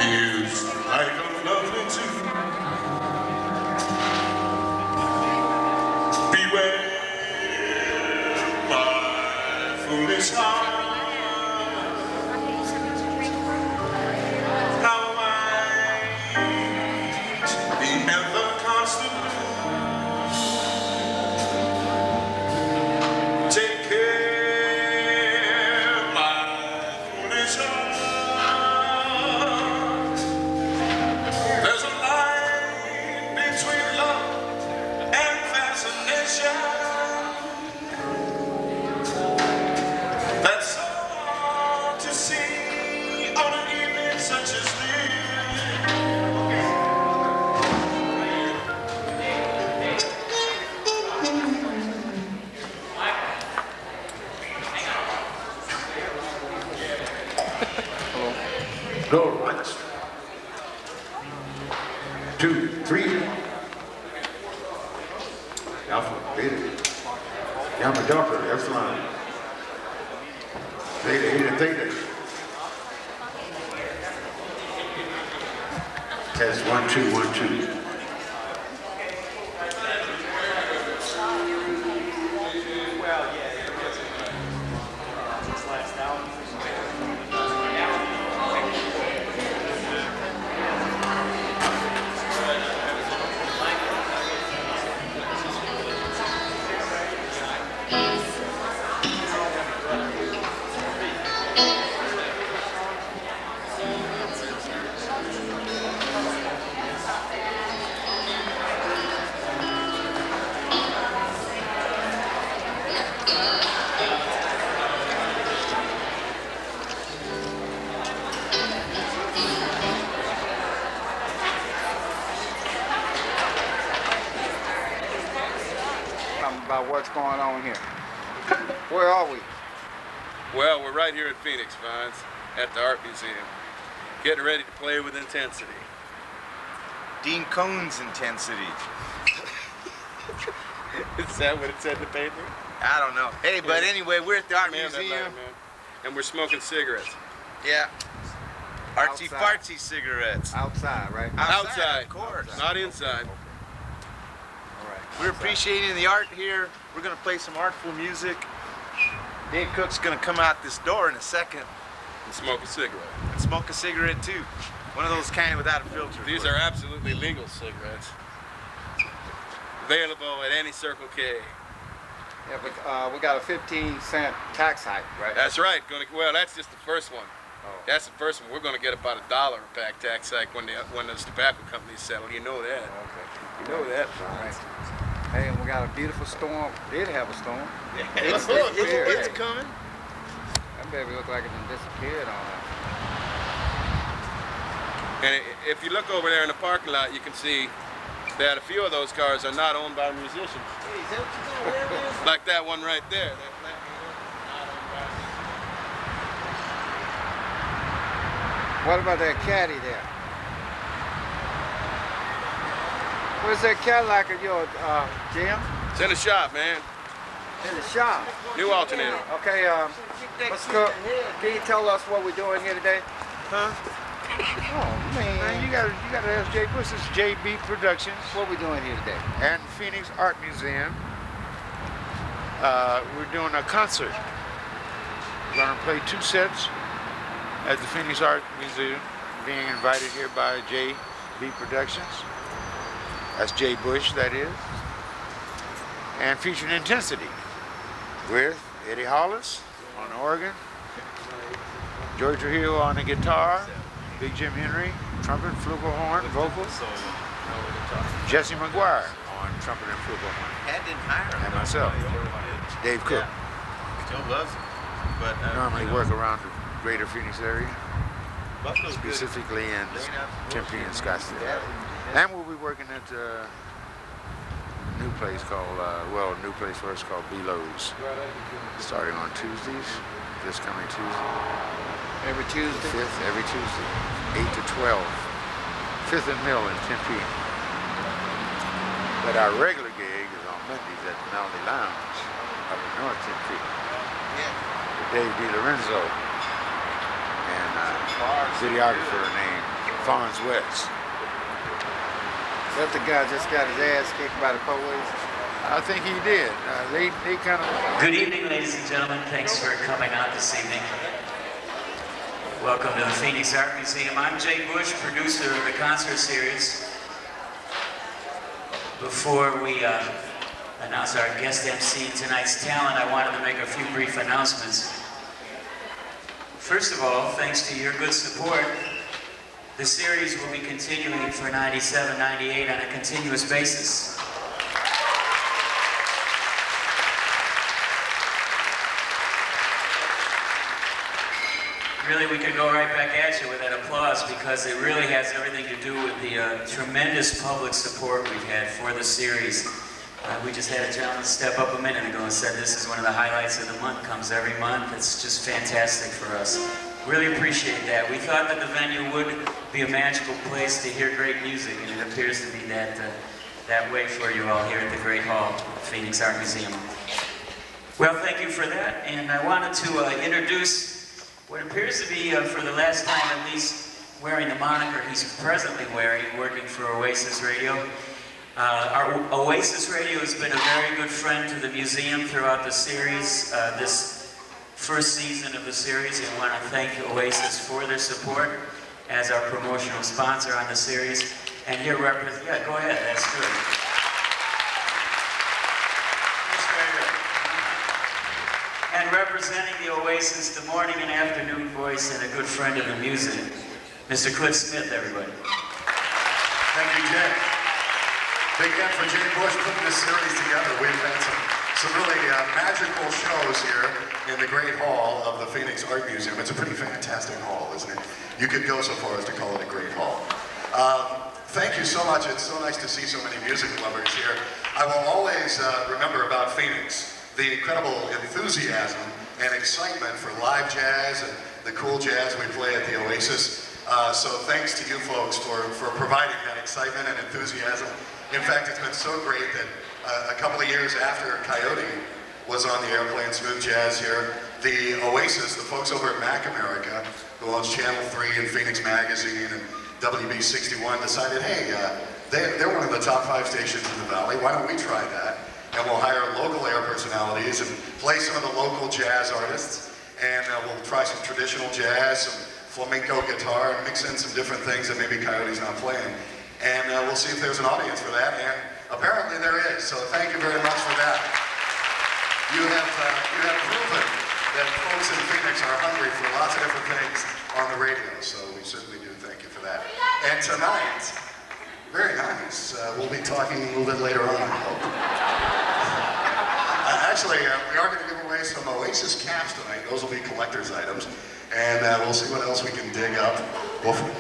Is like a lovely tune. Beware my foolish heart. How might the ever constant blues take care of my foolish heart. There's a line between love and fascination that's so hard to see on an evening such as this. No, once. 2, 3. Alpha, beta, gamma, delta, epsilon, zeta, eta, theta. Test 1, 2, 1, 2. About what's going on here. Where are we? Well, we're right here at Phoenix, Vines, at the Art Museum, getting ready to play with intensity. Dean Cohn's intensity. Is that what it said in the paper? I don't know. Hey, but anyway, we're at the Art Museum. And we're smoking cigarettes. Yeah. Artsy Outside. fartsy cigarettes. Outside, right? Outside, of course. not inside. All right. We're appreciating the art here. We're gonna play some artful music. Dave Cook's gonna come out this door in a second And smoke a cigarette. and smoke a cigarette too. One of those kind without a filter. These are absolutely legal cigarettes. Available at any Circle K. Yeah, but we got a 15-cent tax hike, right? That's right. Well, that's just the first one. Oh. That's the first one. We're going to get about $1 a pack tax hike when those tobacco companies settle. You know that. Okay. You know that. All right. Hey, and we got a beautiful storm. Did have a storm. It's disappeared. coming. That baby looked like it done disappeared on us. And if you look over there in the parking lot, you can see that a few of those cars are not owned by musicians. Hey, is that what you gonna wear, man? Like that one right there. That black one, not owned by musicians. What about that caddy there? Where's that Cadillac of yours, Jim? It's in the shop, man. In the shop. New alternator. Okay, let's go. Can you tell us what we're doing here today? Huh? Oh, man. You gotta ask Jay Bush. This is JB Productions What we doing here today? and Phoenix Art Museum. We're doing a concert. We're gonna play 2 sets at the Phoenix Art Museum, being invited here by JB Productions. That's Jay Bush, that is. And featuring Intensity with Eddie Hollis on the organ, George Trujillo on the guitar, Big Jim Henry, trumpet, flugelhorn, vocals, Jesse McGuire on trumpet and flugelhorn, Pat didn't hire him. and myself, Dave Cook. Joe loves him. But Normally work around the greater Phoenix area, Buffalo's good. specifically in Tempe and Scottsdale. And we'll be working at a new place called, new place for us called Belows, starting on Tuesdays, this coming Tuesday. Every Tuesday? 5th, every Tuesday, 8 to 12, 5th and Mill in Tempe. But our regular gig is on Mondays at the Melody Lounge up in North Tempe. Yeah. With Dave DiLorenzo and videographer named Farms West. Is that the guy just got his ass kicked by the police? I think he did. They kind of... Good evening, ladies and gentlemen. Thanks for coming out this evening. Welcome to the Phoenix Art Museum. I'm Jay Bush, producer of the concert series. Before we announce our guest MC, tonight's talent, I wanted to make a few brief announcements. First of all, thanks to your good support, the series will be continuing for 97, 98 on a continuous basis. Really, we could go right back at you with that applause because it really has everything to do with the tremendous public support we've had for the series. We just had a gentleman step up a minute ago and said this is one of the highlights of the month, comes every month. It's just fantastic for us. Really appreciate that. We thought that the venue would be a magical place to hear great music, and it appears to be that way for you all here at the Great Hall, Phoenix Art Museum. Well, thank you for that, and I wanted to introduce what appears to be, for the last time at least, wearing the moniker he's presently wearing, working for Oasis Radio. Our Oasis Radio has been a very good friend to the museum throughout the series, this first season of the series, and I want to thank Oasis for their support as our promotional sponsor on the series. And here go ahead, that's good. And representing the Oasis, the morning and afternoon voice and a good friend of the music, Mr. Cliff Smith, everybody. Thank you, Jay. Big hand for Jay Bush putting this series together. We've had some really magical shows here in the Great Hall of the Phoenix Art Museum. It's a pretty fantastic hall, isn't it? You could go so far as to call it a great hall. Thank you so much. It's so nice to see so many music lovers here. I will always remember about Phoenix the incredible enthusiasm and excitement for live jazz and the cool jazz we play at the Oasis. So thanks to you folks for providing that excitement and enthusiasm. In fact, it's been so great that a couple of years after Coyote was on the airplane, Smooth Jazz here, the Oasis, the folks over at Mac America, who owns Channel 3 and Phoenix Magazine and WB61, decided, hey, they're one of the top 5 stations in the Valley, why don't we try that? And we'll hire local air personalities and play some of the local jazz artists, and we'll try some traditional jazz, some flamenco guitar, and mix in some different things that maybe Coyote's not playing. And we'll see if there's an audience for that, and apparently there is, so thank you very much for that. You have proven that folks in Phoenix are hungry for lots of different things on the radio, so we certainly do thank you for that. And tonight, very nice, we'll be talking a little bit later on, I hope. Actually, we are going to give away some Oasis caps tonight. Those will be collector's items. And we'll see what else we can dig up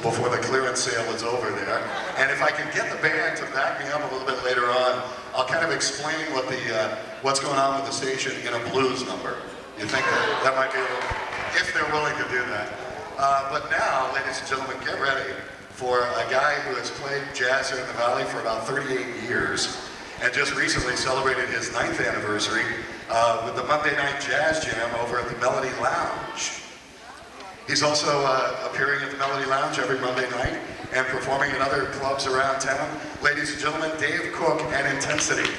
before the clearance sale is over there. And if I can get the band to back me up a little bit later on, I'll kind of explain what's going on with the station in a blues number. You think that might be a little, if they're willing to do that. But now, ladies and gentlemen, get ready for a guy who has played jazz here in the Valley for about 38 years and just recently celebrated his 9th anniversary with the Monday Night Jazz Jam over at the Melody Lounge. He's also appearing at the Melody Lounge every Monday night and performing at other clubs around town. Ladies and gentlemen, Dave Cook and Intensity.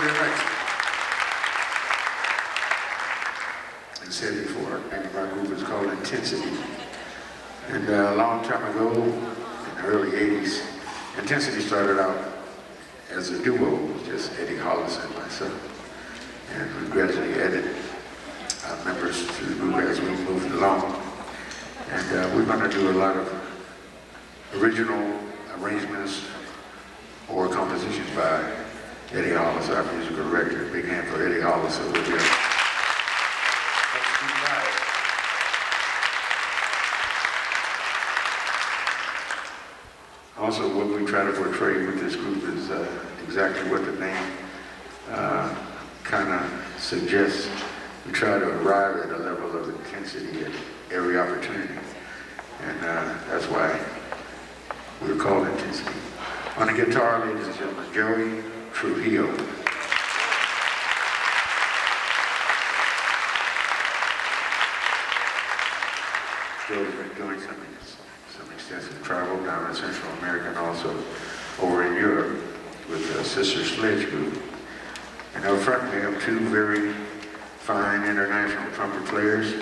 you're next. I said before, the name of our group is called Intensity. And a long time ago, in the early 80s, Intensity started out as a duo, just Eddie Hollis and myself. And we gradually added members to the group as we moved along. And we're going to do a lot of original arrangements or compositions by Eddie Hollis, our musical director. Big hand for Eddie Hollis over here. Also, what we try to portray with this group is exactly what the name kind of suggests. We try to arrive at a level of intensity at every opportunity. And that's why we're called Intensity. On the guitar, ladies and gentlemen, Joey Trujillo. Joey's been doing some extensive travel down in Central America and also over in Europe with the Sister Sledge Group. And up front we have two very fine international trumpet players.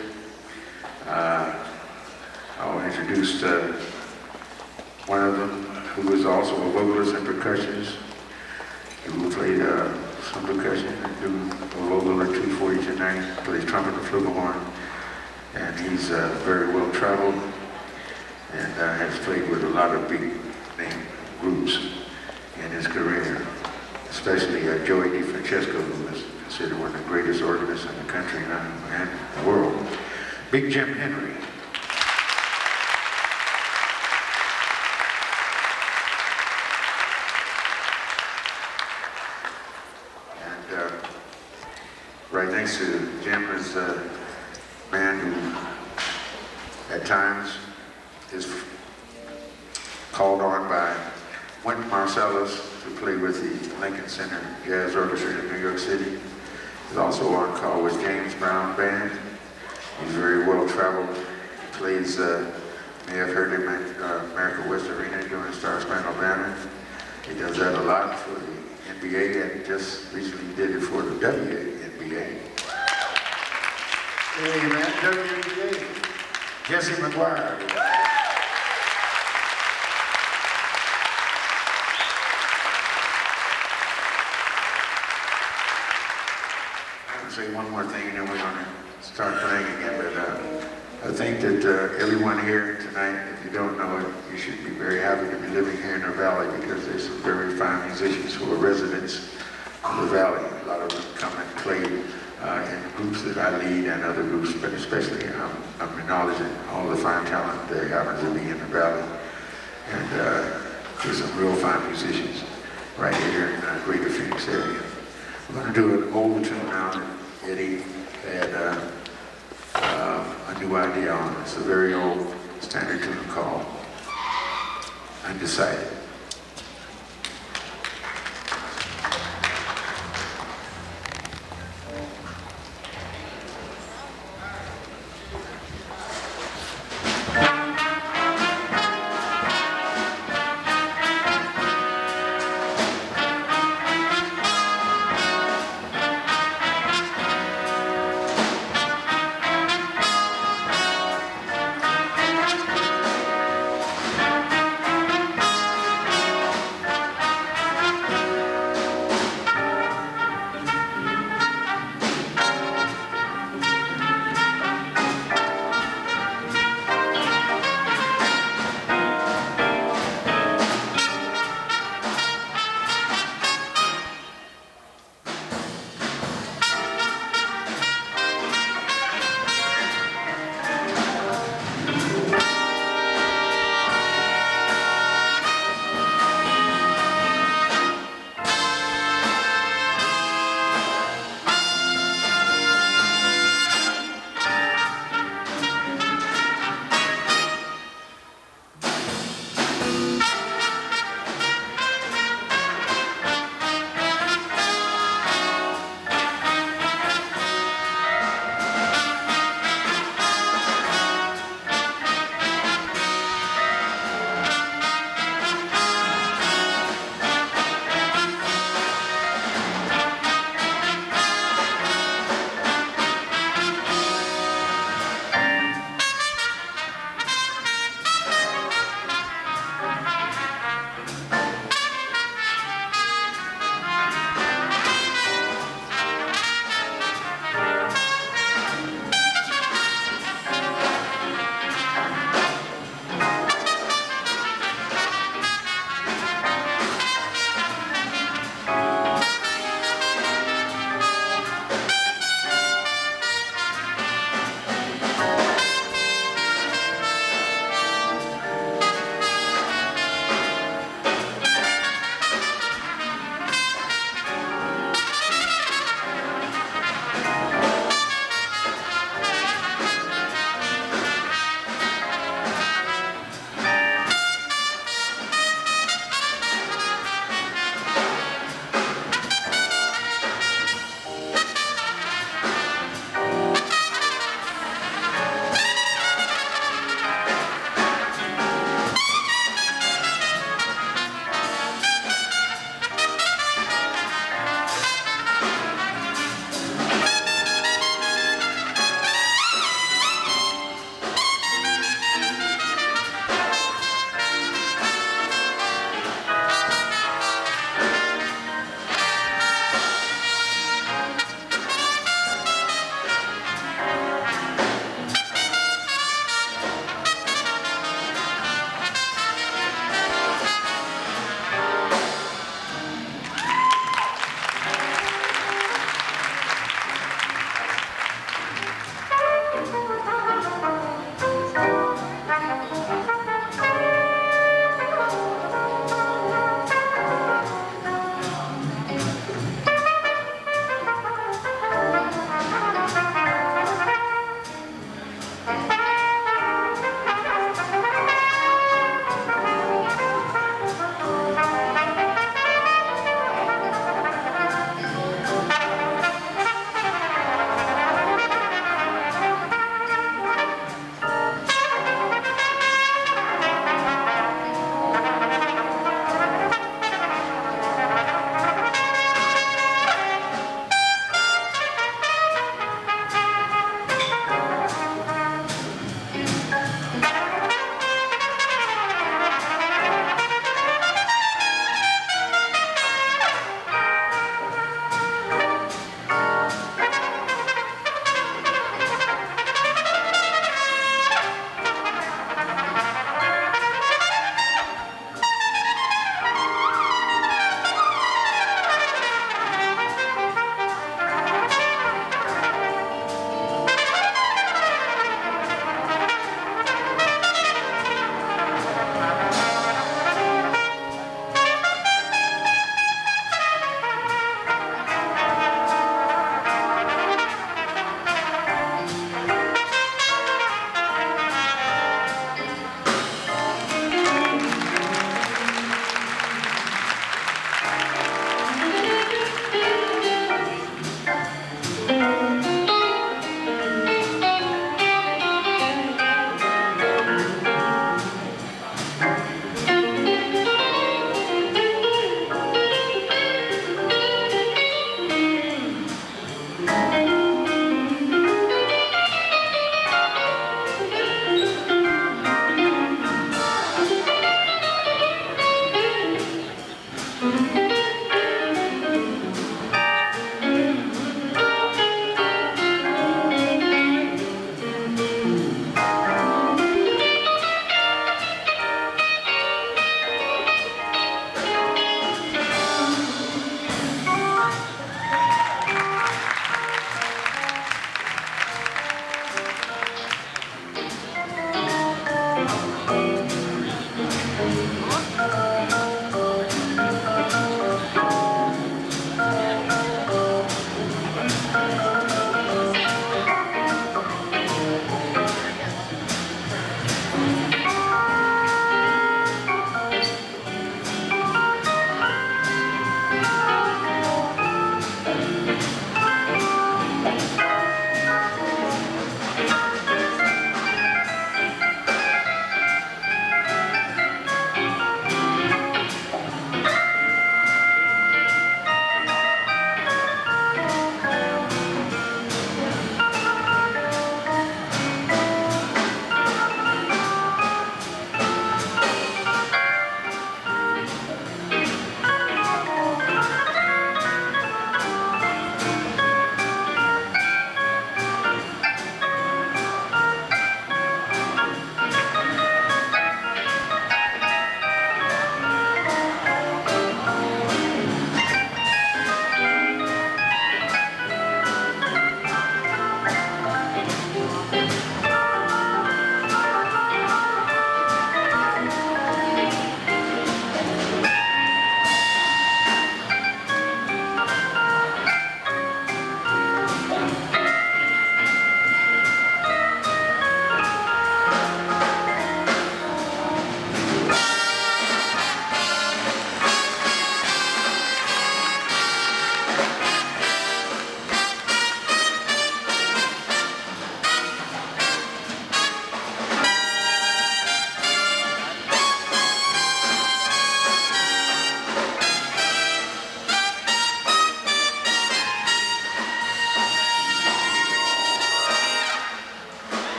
I'll introduce one of them who is also a vocalist and percussionist, who played some percussion and do a vocal or two for you tonight, plays trumpet and flugelhorn. And he's very well traveled and has played with a lot of big name groups in his career, especially Joey DeFrancesco, who is considered one of the greatest organists in the country and the world. Big Jim Henry. And right next to Jim is a man who at times is called on by Wynton Marsalis to play with the Lincoln Center Jazz Orchestra in New York City. He's also on call with James Brown Band. He's very well traveled. He plays, you may have heard him at America West Arena during the Star Spangled Banner. He does that a lot for the NBA and just recently did it for the WNBA. Hey man, WNBA. Jesse McGuire. Say one more thing and then we're going to start playing again, but I think that everyone here tonight, if you don't know it, you should be very happy to be living here in the Valley because there's some very fine musicians who are residents of the Valley. A lot of them come and play in groups that I lead and other groups, but especially I'm acknowledging all the fine talent that happens to be in the Valley. And there's some real fine musicians right here in the greater Phoenix area. We're going to do an old tune now that Eddie had a new idea on. It's a very old standard tune called Undecided.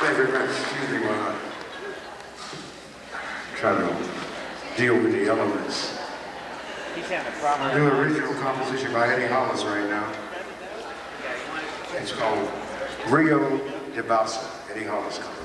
Thank you very much. Excuse me while I try to deal with the elements. I do an original composition by Eddie Hollis right now. It's called Rio de Balsa, Eddie Hollis composition.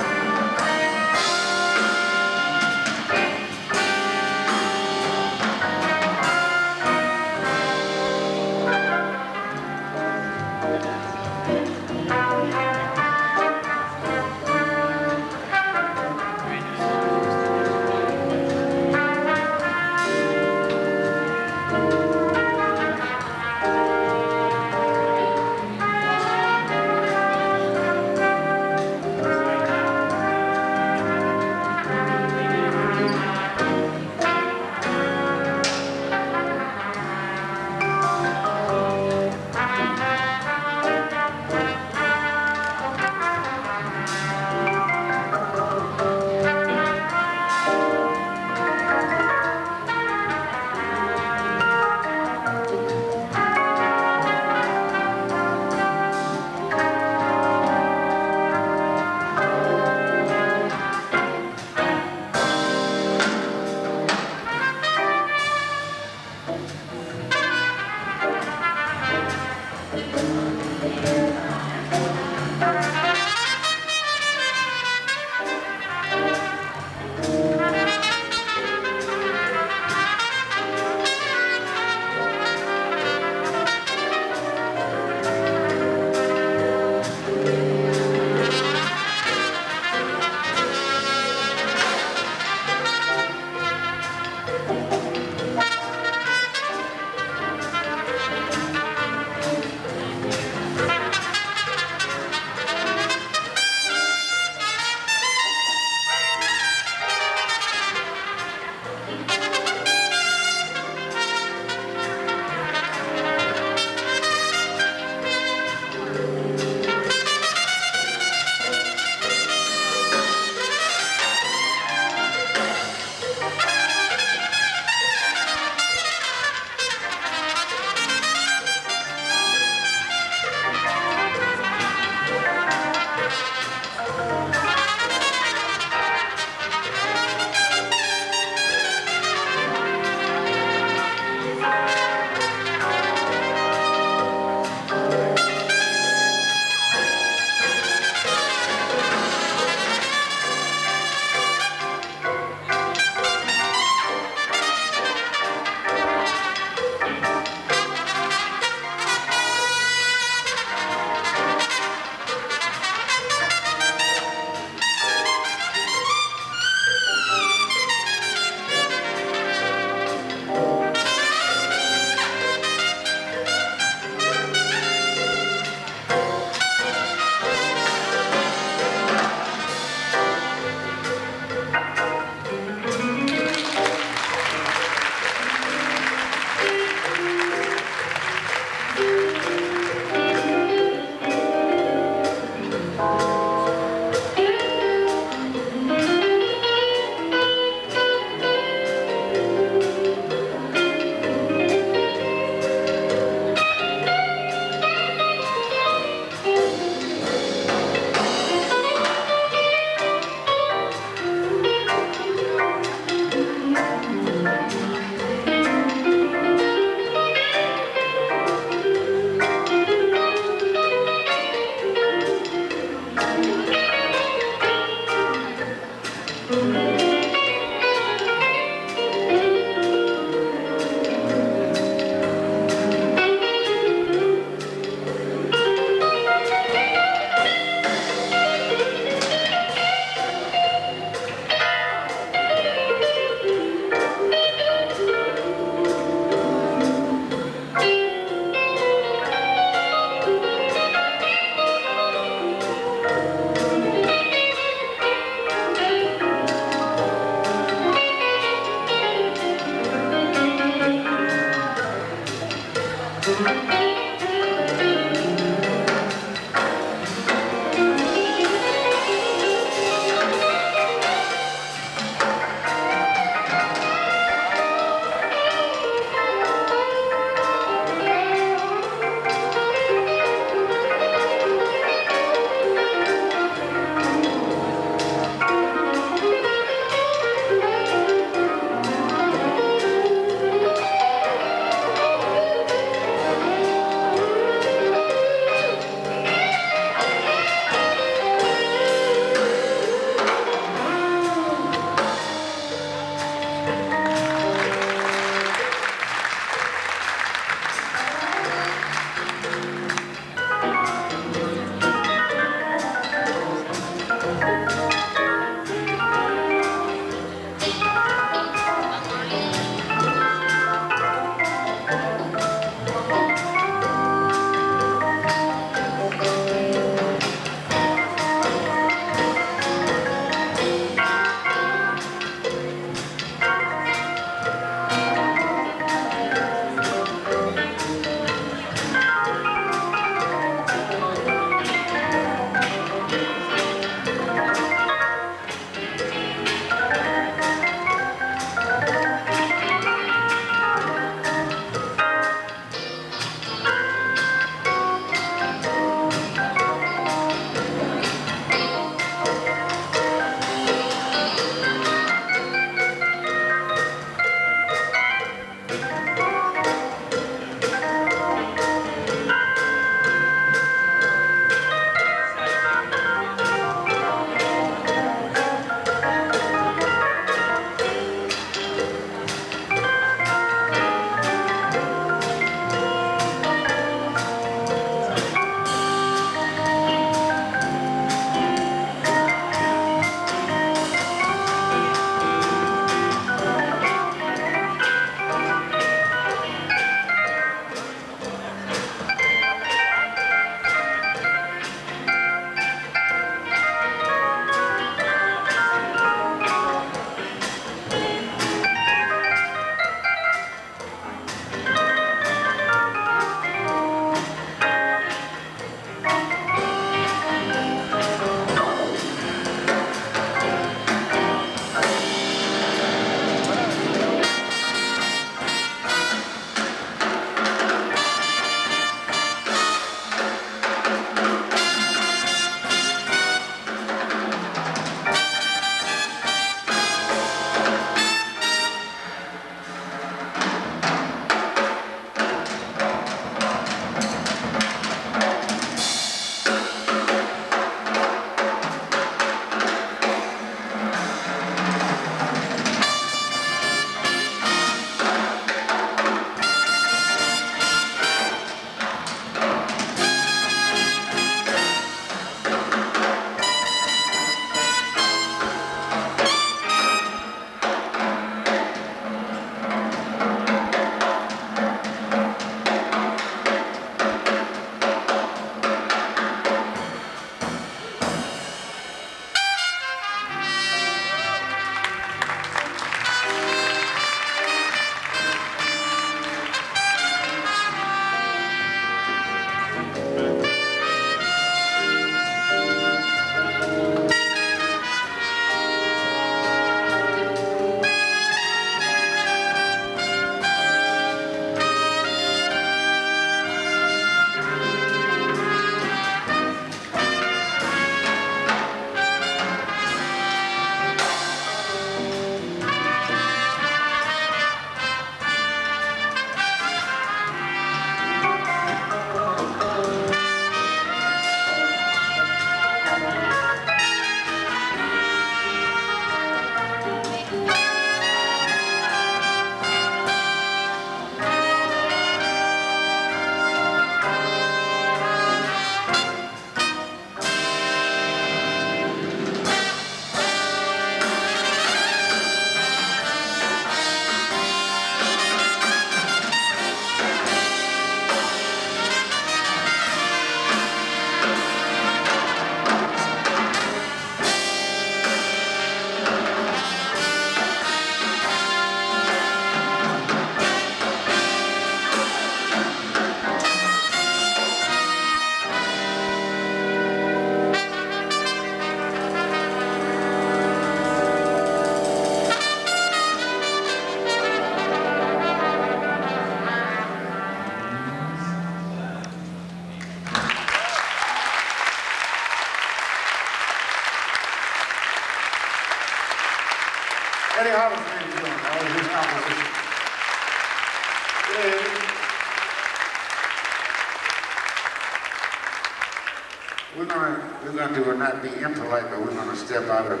to be impolite, but we're going to step out of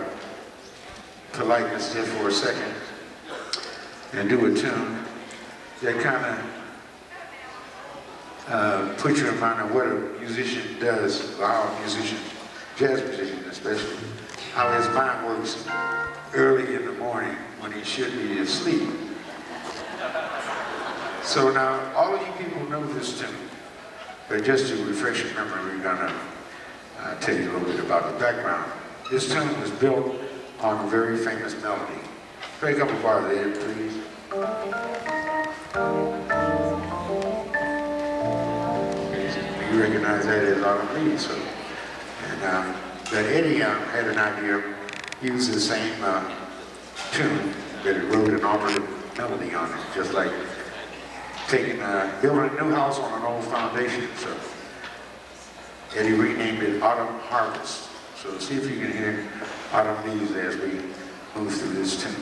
politeness just for a second and do a tune that kind of puts you in mind of what a musician does, or how a musician, jazz musician especially, how his mind works early in the morning when he should be asleep. So now, all of you people know this tune, but just to refresh your memory, we're gonna tell you a little bit about the background. This tune was built on a very famous melody. Play a couple bars there, please. You recognize that as Autumn Leaves. So, and but Eddie had an idea. He used the same tune, but he wrote an alternate melody on it, just like taking building a new house on an old foundation. So Eddie renamed it Autumn Harvest. So see if you can hear Autumn Leaves as we move through this tune.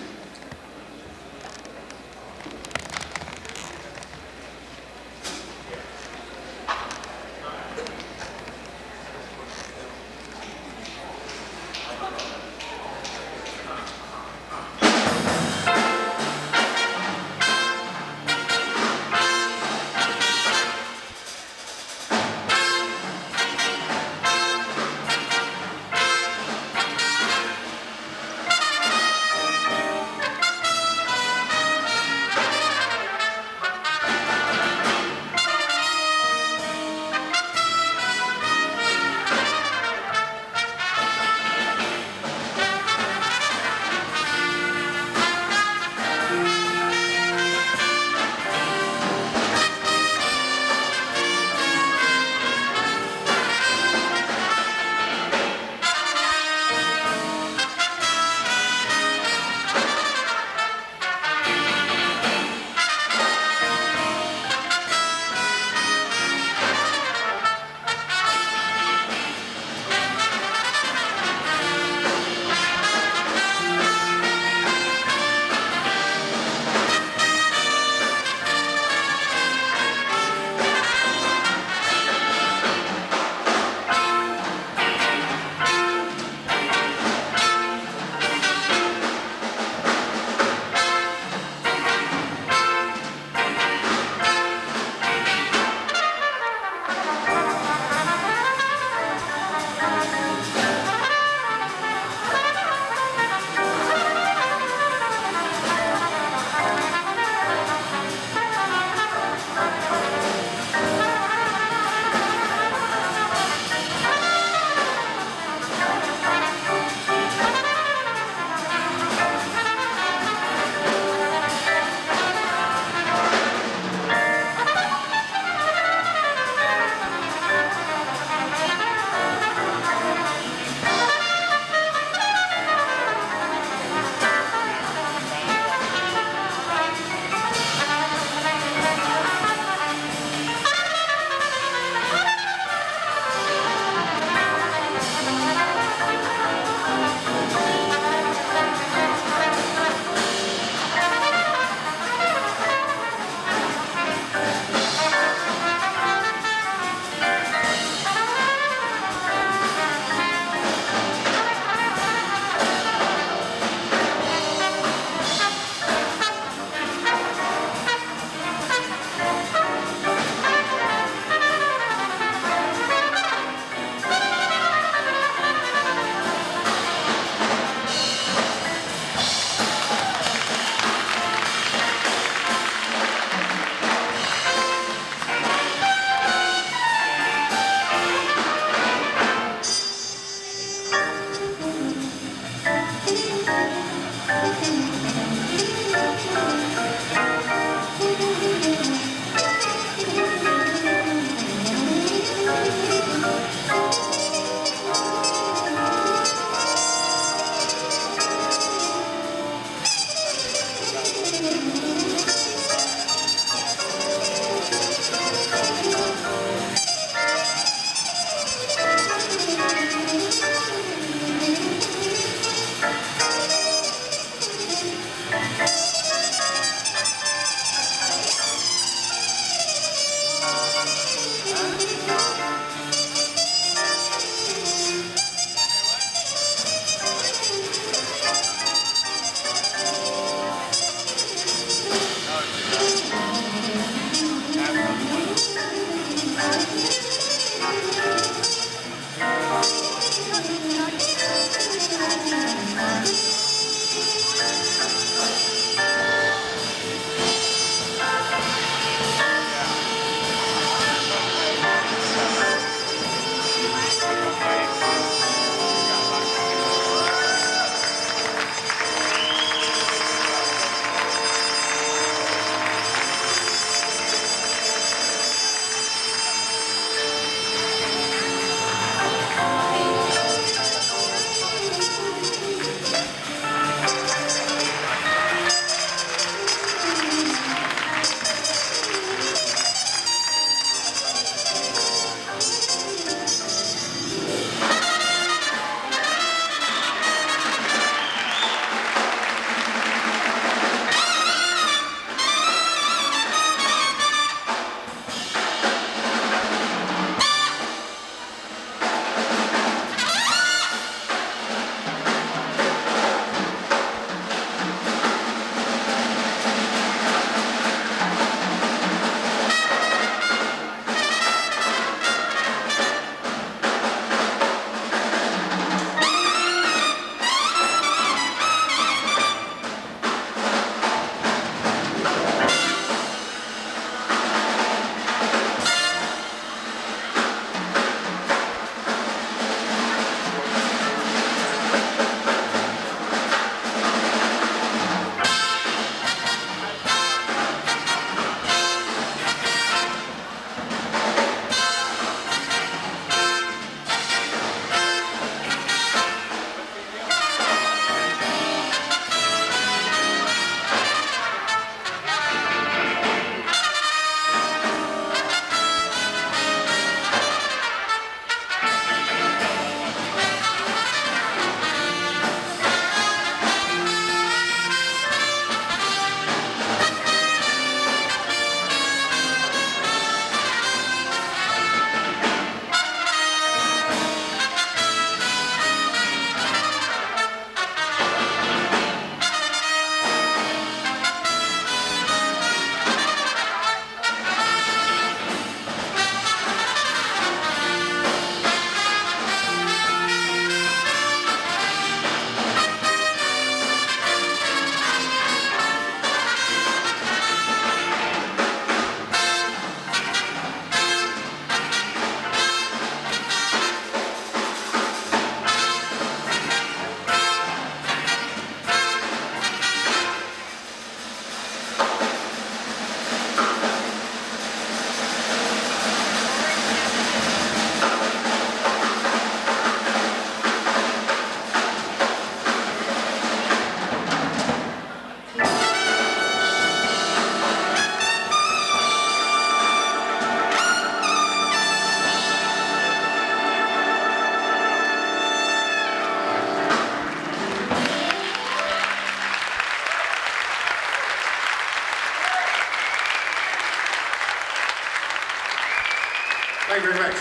Thank you very much.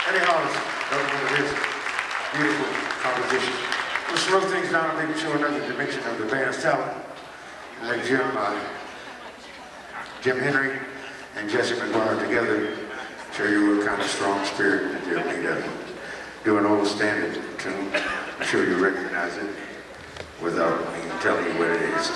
Eddie Hollis, that was one of his beautiful compositions. We'll slow things down and maybe show another dimension of the band's talent. And let Jim Henry and Jesse McGuire together show you what kind of strong spirit that they're made of. Do an old standard tune. I'm sure you recognize it without me telling you what it is.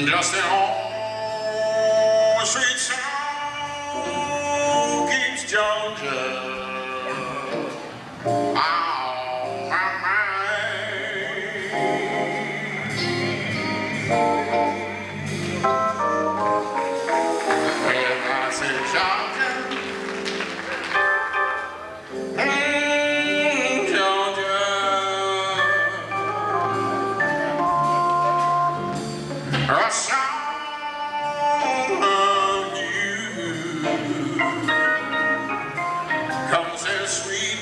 Just an old sweet song keeps Georgia on my mind. Well, I said Georgia, Georgia, a song of you comes as sweet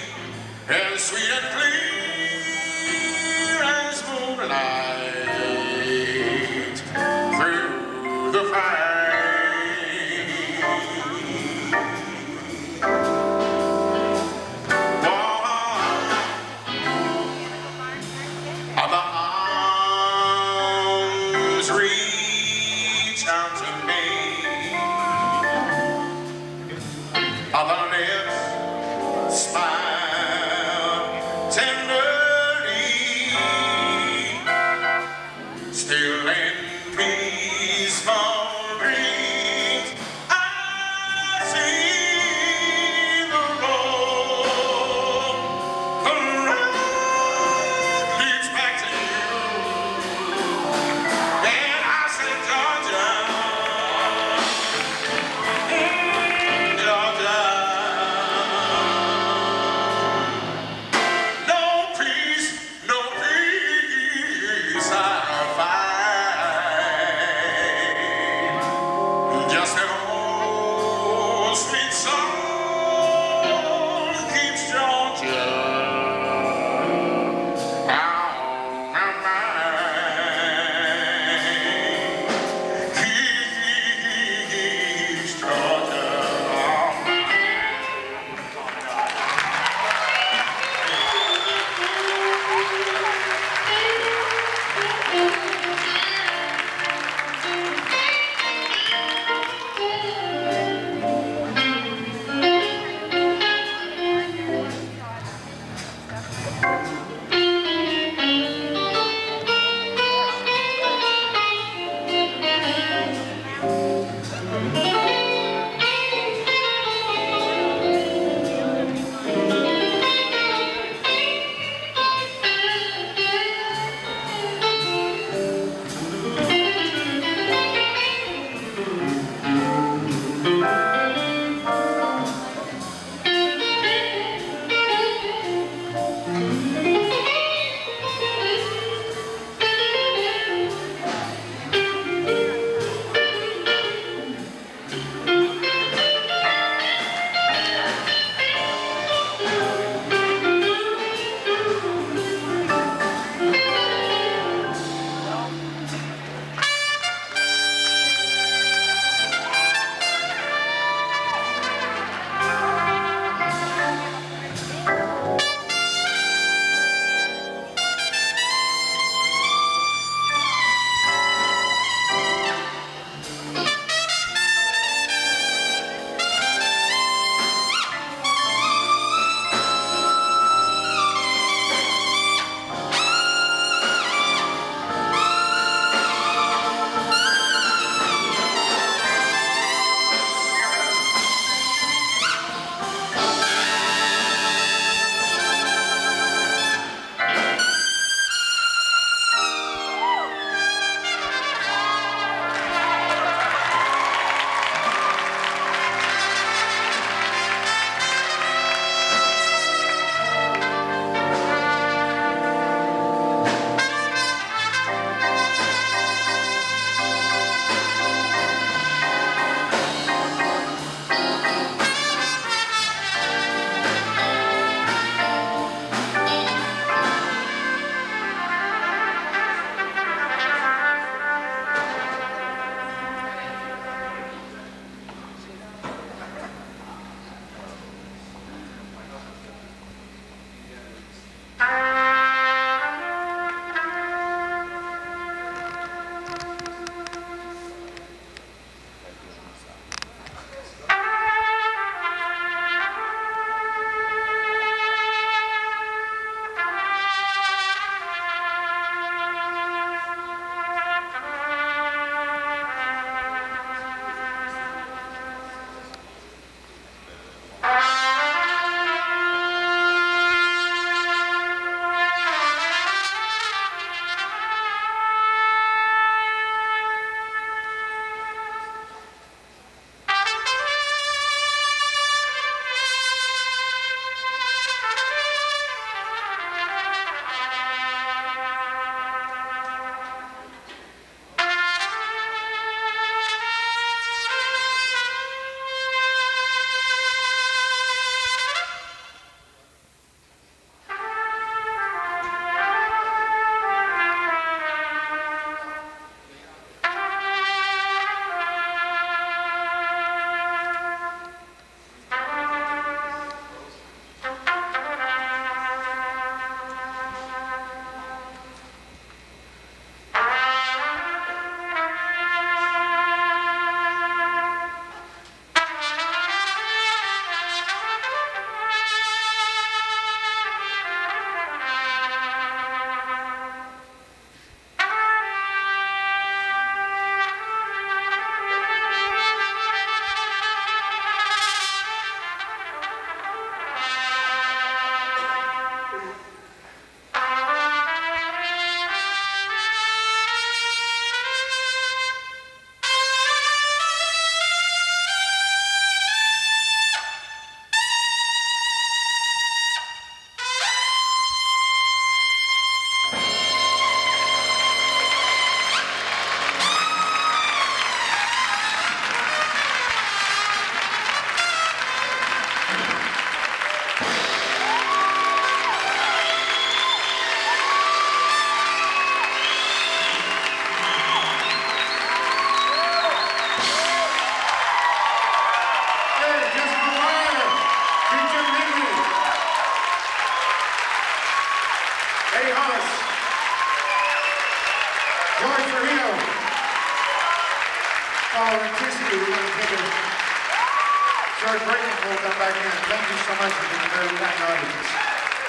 Sorry, breaking, we'll come back in. Thank you so much for being a very kind audience.